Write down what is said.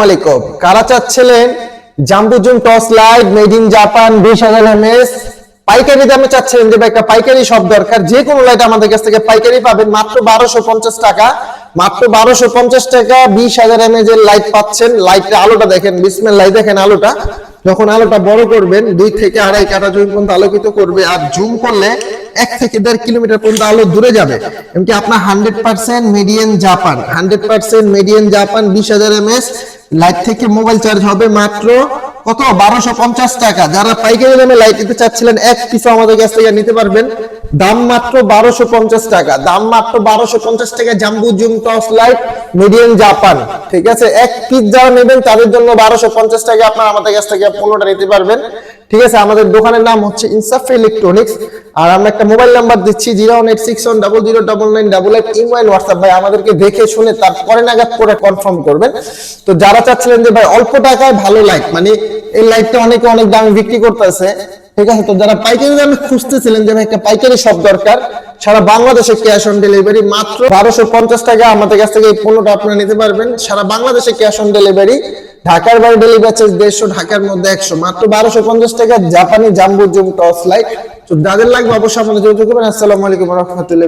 আলাইকুম। কারা চাচ্ছিলেন jumbo zoom torch light made in Japan 20,000 mAh পাইকারি দামে চাচ্ছিলেন যে ভাই একটা পাইকারি সব দরকার, যে কোনো লাইট আমাদের কাছ থেকে পাইকারি পাবেন মাত্র 1250 টাকা। মাত্র 1250 টাকা 20,000 mAh এর লাইট পাচ্ছেন। লাইটের আলোটা দেখেন, বিসমিল্লাহ, দেখেন আলোটা। যখন আলোটা বড় করবেন 2 থেকে 2.5 কাটা জুম পর্যন্ত আলোকিত করবে, আর জুম করলে 1 থেকে 1.5 কিলোমিটার পর্যন্ত আলো দূরে যাবে। এমনকি আপনার 100% made in Japan, 100% made in Japan 20,000 mAh light থেকে মোবাইল চার্জ হবে মাত্র কত 1250 টাকা। যারা পাইকারি দামে লাইট নিতে চাচ্ছিলেন এক পিস আমাদের কাছ থেকে নিতে পারবেন, দাম মাত্র 1250 টাকা। দাম মাত্র 1250 টাকা jumbo zoom torch light made in Japan. ঠিক আছে, এক পিস যারা নেবেন তাদের জন্য 1250 টাকা আপনারা আমাদের কাছ থেকে 15টা নিতে পারবেন। ঠিক আছে, আমাদের দোকানের নাম হচ্ছে ইনসাফ ইলেকট্রনিক্স, আর আমরা একটা মোবাইল নাম্বার দিচ্ছি 01861000088 ইমেল হোয়াটসঅ্যাপ। ভাই আমাদেরকে দেখে শুনে তারপরে নাগাদ করে কনফার্ম করবেন। তো যারা চাচ্ছিলেন যে ভাই অল্প টাকায় ভালো লাইট, মানে এই লাইটটা অনেকে অনেক দামে বিক্রি করতেছে, ঠিক আছে, তো যারা পাইকারি দামে খুঁজতেছিলেন যে ভাই একটা পাইকারি সব দরকার, সারা বাংলাদেশে ক্যাশ অন ডেলিভারি মাত্র 1250 টাকা আমাদের কাছ থেকে এই পণ্যটা আপনারা নিতে পারবেন। সারা বাংলাদেশে ক্যাশ অন ডেলিভারি, ঢাকার বাইরে ডেলিভারি চার্জ 150, ঢাকার মধ্যে 100, মাত্র 1250 টাকা জাপানি জাম্বো জুম টর্চ লাইট। তো যাদের লাগবে অবশ্যই আমাদের যোগাযোগ করবেন। আসসালামু আলাইকুম ওয়া রাহমাতুল্লাহ।